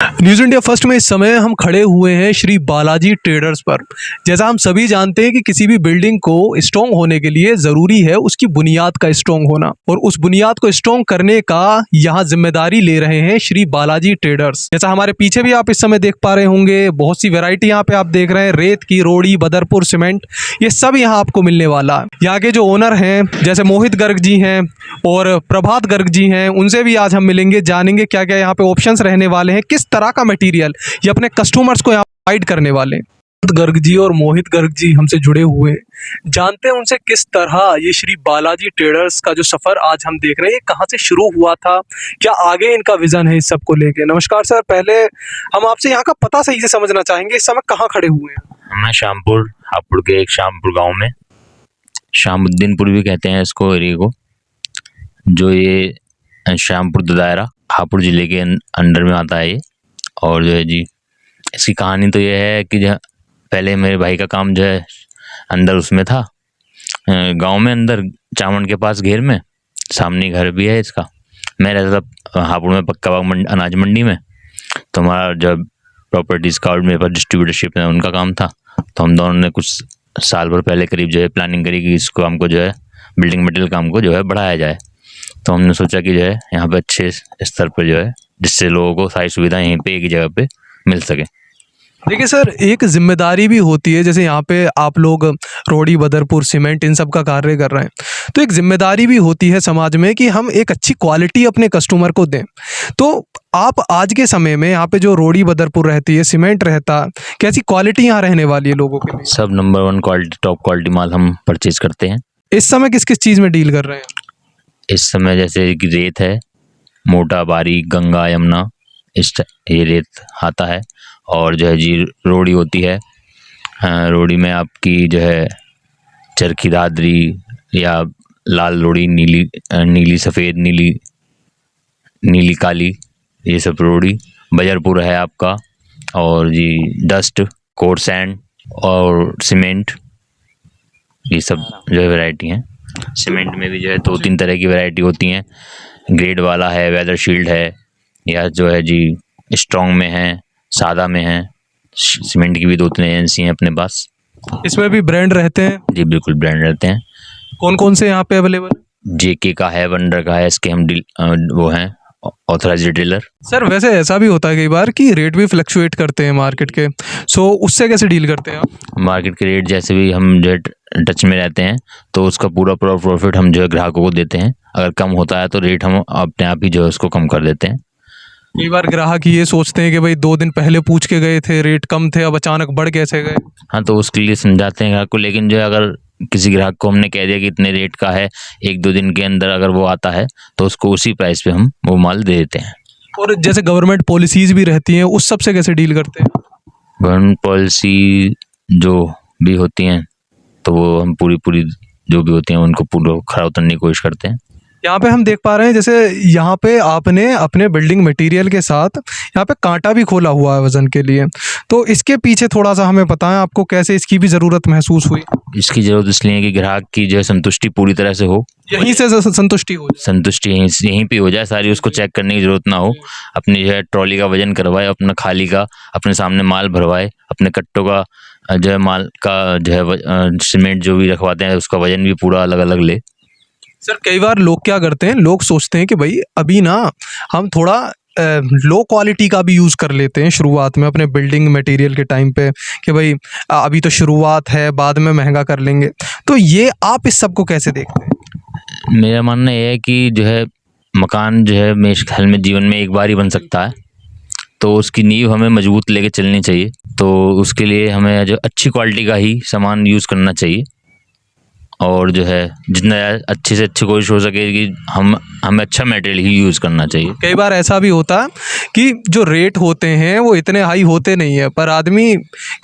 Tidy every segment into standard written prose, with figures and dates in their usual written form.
News India first में इस समय हम खड़े हुए हैं श्री बालाजी ट्रेडर्स पर। जैसा हम सभी जानते हैं कि किसी भी बिल्डिंग को स्ट्रॉन्ग होने के लिए ज़रूरी है उसकी बुनियाद का स्ट्रॉन्ग होना, और उस बुनियाद को स्ट्रॉन्ग करने का यहाँ जिम्मेदारी ले रहे हैं श्री बालाजी ट्रेडर्स। जैसा हमारे पीछे भी आप इस समय देख पा रहे होंगे, बहुत सी वैरायटी यहाँ पे आप देख रहे हैं, रेत की, रोड़ी, बदरपुर सीमेंट, ये सब यहाँ आपको मिलने वाला है। यहाँ के जो ओनर हैं जैसे मोहित गर्ग जी हैं और प्रभात गर्ग जी हैं, उनसे भी आज हम मिलेंगे, जानेंगे क्या क्या यहाँ पे ऑप्शंस रहने वाले हैं, किस तरह का मटेरियल ये अपने कस्टमर्स को यहाँ प्रोवाइड करने वाले हैं। गर्ग जी और मोहित गर्ग जी हमसे जुड़े हुए हैं, जानते हैं उनसे किस तरह ये श्री बालाजी ट्रेडर्स का जो सफर आज हम देख रहे हैं कहाँ से शुरू हुआ था, क्या आगे इनका विजन है इस सब को लेके। नमस्कार सर, पहले हम आपसे यहाँ का पता सही से समझना चाहेंगे, इस समय कहाँ खड़े हुए हैं। मैं शामपुर, हापुड़ के एक शामपुर गांव में, शामुद्दीनपुर भी कहते हैं इसको एरिया को, जो ये शामपुर दायरा हापुड़ जिले के अंडर में आता है ये। और जो है जी इसकी कहानी तो ये है कि जो पहले मेरे भाई का काम जो है अंदर उसमें था, गांव में अंदर चावंड के पास घेर में, सामने घर भी है इसका। मैं रहता था हापुड़ में पक्का बाग अनाज मंडी में, तो हमारा जब प्रॉपर्टीज़ का और मेरे पास डिस्ट्रीब्यूटरशिप में उनका काम था, तो हम दोनों ने कुछ साल भर पहले करीब जो है प्लानिंग करी कि इसको हमको जो है बिल्डिंग मटेरियल काम को जो है बढ़ाया जाए। तो हमने सोचा कि जो है यहाँ पे अच्छे स्तर पर जो है जिससे लोगों को सारी सुविधा यहीं पे एक ही जगह पे मिल सके। देखिए सर, एक जिम्मेदारी भी होती है, जैसे यहाँ पे आप लोग रोड़ी, बदरपुर, सीमेंट इन सब का कार्य कर रहे हैं, तो एक जिम्मेदारी भी होती है समाज में कि हम एक अच्छी क्वालिटी अपने कस्टमर को दें। तो आप आज के समय में यहाँ पे जो रोड़ी, बदरपुर रहती है, सीमेंट रहता, कैसी क्वालिटी यहाँ रहने वाली है लोगों के लिए? सब नंबर 1 क्वालिटी, टॉप क्वालिटी माल हम परचेज करते हैं। इस समय किस किस चीज़ में डील कर रहे हैं? इस समय जैसे कि रेत है, मोटा, बारीक, गंगा, यमुना, ये रेत आता है। और जो है जी रोड़ी होती है, रोड़ी में आपकी जो है चरखी दादरी या लाल रोड़ी, नीली सफ़ेद, नीली काली, ये सब रोड़ी। बजरपुर है आपका, और जी डस्ट, कोर सैंड और सीमेंट, ये सब जो है वैरायटी हैं। सीमेंट में भी जो है 2-3 तरह की वैरायटी होती हैं, ग्रेड वाला है, वेदर शील्ड है, या जो है जी स्ट्रॉन्ग में है, सादा में है। सीमेंट की भी 2-3 एजेंसी हैं अपने पास। इसमें भी ब्रांड रहते हैं? जी बिल्कुल, ब्रांड रहते हैं। कौन कौन से यहाँ पे अवेलेबल? जेके का है, वंडर का है, इसके हम वो हैं ऑथराइज्ड रिटेलर। सर वैसे ऐसा भी होता है कई बार कि रेट भी फ्लक्चुएट करते हैं मार्केट के, सो उससे कैसे डील करते हैं आप? मार्केट के रेट जैसे भी हम जो है टच में रहते हैं, तो उसका पूरा प्रॉफिट हम जो है ग्राहकों को देते हैं। अगर कम होता है तो रेट हम अपने आप ही जो है उसको कम कर देते हैं। कई बार ग्राहक ये सोचते हैं कि भाई 2 दिन पहले पूछ के गए थे, रेट कम थे, अब अचानक बढ़ कैसे गए? हाँ, तो उसके लिए समझाते हैं ग्राहक को, लेकिन जो है अगर किसी ग्राहक को हमने कह दिया कि इतने रेट का है, 1-2 दिन के अंदर अगर वो आता है तो उसको उसी प्राइस पे हम वो माल दे देते हैं। और जैसे गवर्नमेंट पॉलिसीज़ भी रहती हैं, उस सब से कैसे डील करते हैं? गवर्नमेंट पॉलिसी जो भी होती हैं तो वो हम पूरी जो भी होती हैं उनको पूरा खरा उतरने की कोशिश करते हैं। यहाँ पे हम देख पा रहे हैं, जैसे यहाँ पे आपने अपने बिल्डिंग मटेरियल के साथ यहाँ पे कांटा भी खोला हुआ है वजन के लिए, तो इसके पीछे थोड़ा सा हमें बताएं, आपको कैसे इसकी भी ज़रूरत महसूस हुई? इसकी ज़रूरत इसलिए है कि ग्राहक की जो है संतुष्टि पूरी तरह से हो, यहीं से संतुष्टि हो जाए। संतुष्टि यहीं पे हो जाए सारी, उसको चेक करने की ज़रूरत ना हो। अपनी जो है ट्रॉली का वजन करवाए, अपना खाली का अपने सामने माल भरवाए, अपने कट्टों का जो है माल का जो है सीमेंट जो भी रखवाते हैं उसका वजन भी पूरा अलग अलग ले। सर कई बार लोग क्या करते हैं, लोग सोचते हैं कि भाई अभी ना हम थोड़ा लो क्वालिटी का भी यूज़ कर लेते हैं शुरुआत में अपने बिल्डिंग मटेरियल के टाइम पे, कि भाई अभी तो शुरुआत है, बाद में महंगा कर लेंगे। तो ये आप इस सब को कैसे देखते हैं? मेरा मानना ये है कि जो है मकान जो है मेरे ख्याल में जीवन में एक बार ही बन सकता है, तो उसकी नींव हमें मजबूत लेके चलनी चाहिए। तो उसके लिए हमें जो अच्छी क्वालिटी का ही सामान यूज़ करना चाहिए, और जो है जितना अच्छे से अच्छी कोशिश हो सके कि हमें अच्छा मटेरियल ही यूज़ करना चाहिए। कई बार ऐसा भी होता है कि जो रेट होते हैं वो इतने हाई होते नहीं है, पर आदमी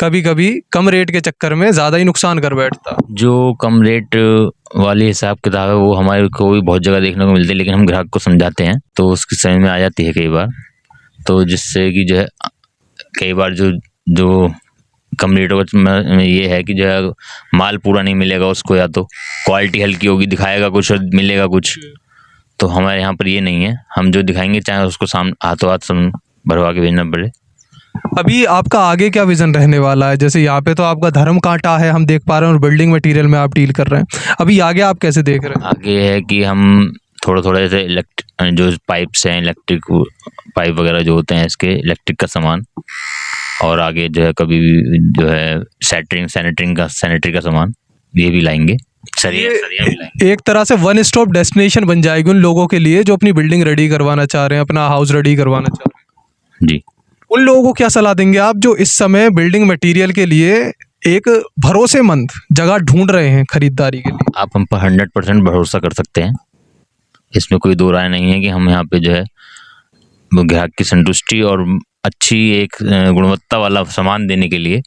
कभी कभी कम रेट के चक्कर में ज़्यादा ही नुकसान कर बैठता। जो कम रेट वाली हिसाब किताब है वो हमारे को भी बहुत जगह देखने को मिलती है, लेकिन हम ग्राहक को समझाते हैं तो उसकी समझ में आ जाती है कई बार, तो जिससे कि जो है कई बार जो कम रेटों में ये है कि जो है माल पूरा नहीं मिलेगा उसको, या तो क्वालिटी हल्की होगी, दिखाएगा कुछ और मिलेगा कुछ। तो हमारे यहाँ पर ये नहीं है, हम जो दिखाएंगे चाहे उसको हाथों हाथ भरवा के भेजना पड़े। अभी आपका आगे क्या विजन रहने वाला है? जैसे यहाँ पे तो आपका धर्म कांटा है, हम देख पा रहे हैं, और बिल्डिंग मटेरियल में आप डील कर रहे हैं। अभी आगे आप कैसे देख रहे हैं? आगे है कि हम थोड़ा थोड़ा जैसे जो पाइप्स हैं, इलेक्ट्रिक पाइप वगैरह जो होते हैं इसके, इलेक्ट्रिक का सामान, और आगे जो है कभी भी जो है सैनिटरी का सामान ये भी लाएंगे। सरिया भी लाएंगे। एक तरह से वन स्टॉप डेस्टिनेशन बन जाएगी उन लोगों के लिए जो अपनी बिल्डिंग रेडी करवाना चाह रहे हैं, अपना हाउस रेडी करवाना चाह रहे हैं। जी। उन लोगों को क्या सलाह देंगे आप जो इस समय बिल्डिंग मटेरियल के लिए एक भरोसेमंद जगह ढूंढ रहे हैं खरीदारी के लिए? आप हम पर 100% भरोसा कर सकते हैं। इसमें कोई दो राय नहीं है कि हम यहाँ पे जो है ग्राहक की संतुष्टि और अच्छी एक गुणवत्ता वाला सामान देने के लिए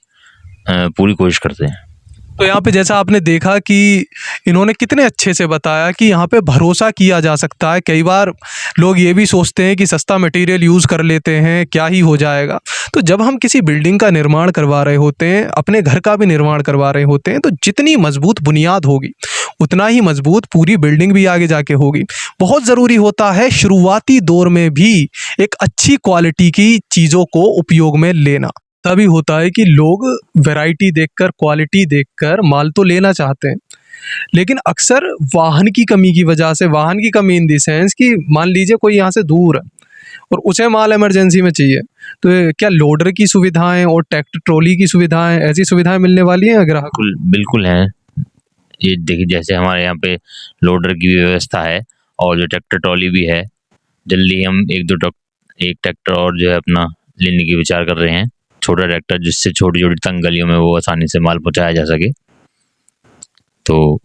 पूरी कोशिश करते हैं। तो यहाँ पे जैसा आपने देखा कि इन्होंने कितने अच्छे से बताया कि यहाँ पे भरोसा किया जा सकता है। कई बार लोग ये भी सोचते हैं कि सस्ता मटेरियल यूज़ कर लेते हैं, क्या ही हो जाएगा। तो जब हम किसी बिल्डिंग का निर्माण करवा रहे होते हैं, अपने घर का भी निर्माण करवा रहे होते हैं, तो जितनी मजबूत बुनियाद होगी उतना ही मजबूत पूरी बिल्डिंग भी आगे जाके होगी। बहुत ज़रूरी होता है शुरुआती दौर में भी एक अच्छी क्वालिटी की चीज़ों को उपयोग में लेना। तभी होता है कि लोग वैरायटी देखकर, क्वालिटी देखकर माल तो लेना चाहते हैं, लेकिन अक्सर वाहन की कमी की वजह से, वाहन की कमी इन दी सेंस कि मान लीजिए कोई यहाँ से दूर है और उसे माल इमरजेंसी में चाहिए, तो क्या लोडर की सुविधाएं और ट्रैक्टर ट्रॉली की सुविधाएं, ऐसी सुविधाएं मिलने वाली हैं ग्राहक? बिल्कुल है। ये देखिए, जैसे हमारे यहाँ पे लोडर की भी व्यवस्था है और जो ट्रैक्टर ट्रॉली भी है। जल्दी हम एक ट्रैक्टर और जो है अपना लेने की विचार कर रहे हैं, छोटा ट्रैक्टर, जिससे छोटी छोटी तंग गलियों में वो आसानी से माल पहुंचाया जा सके। तो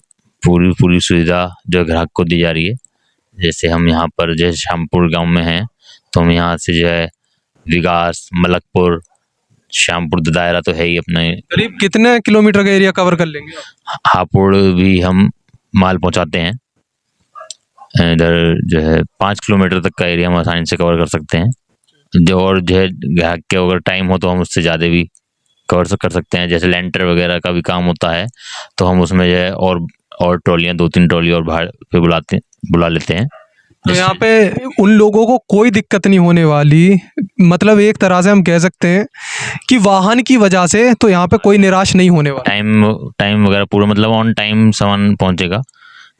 पूरी सुविधा जो ग्राहक को दी जा रही है। जैसे हम यहाँ पर जैसे श्यामपुर गांव में हैं, तो हम यहाँ से जो है विकास, मलकपुर, श्यामपुर दायरा तो है ही अपने। करीब कितने किलोमीटर का एरिया कवर कर लेंगे? हापुड़ भी हम माल पहुंचाते हैं। इधर जो है 5 किलोमीटर तक का एरिया हम आसानी से कवर कर सकते हैं। और जो है ग्राहक के अगर टाइम हो तो हम उससे ज़्यादा भी कवर कर सकते हैं। जैसे लेंटर वगैरह का भी काम होता है, तो हम उसमें जो है और ट्रॉलियाँ, 2-3 ट्रॉली और भाड़े पे बुला लेते हैं। तो यहाँ पे उन लोगों को कोई दिक्कत नहीं होने वाली। मतलब एक तरह से हम कह सकते हैं कि वाहन की वजह से तो यहाँ पे कोई निराश नहीं होने वाला। टाइम वगैरह पूरा, मतलब ऑन टाइम सामान पहुँचेगा,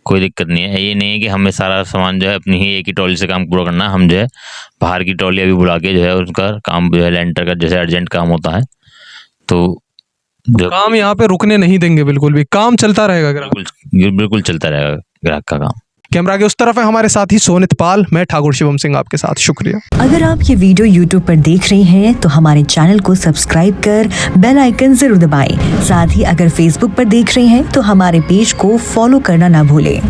कोई दिक्कत नहीं है। ये नहीं है कि हमें सारा सामान जो है अपनी ही एक ही ट्रॉली से काम पूरा करना है। हम जो है बाहर की ट्रॉली अभी बुला के जो है उसका काम जो है लेंटर का जैसे अर्जेंट काम होता है, तो जो काम यहाँ पे रुकने नहीं देंगे, बिल्कुल भी काम चलता रहेगा। बिल्कुल चलता रहेगा ग्राहक का काम। कैमरा के उस तरफ है हमारे साथी सोनित पाल, मैं ठाकुर शिवम सिंह आपके साथ। शुक्रिया। अगर आप ये वीडियो YouTube पर देख रहे हैं तो हमारे चैनल को सब्सक्राइब कर बेल आइकन जरूर दबाएं। साथ ही अगर Facebook पर देख रहे हैं तो हमारे पेज को फॉलो करना ना भूलें।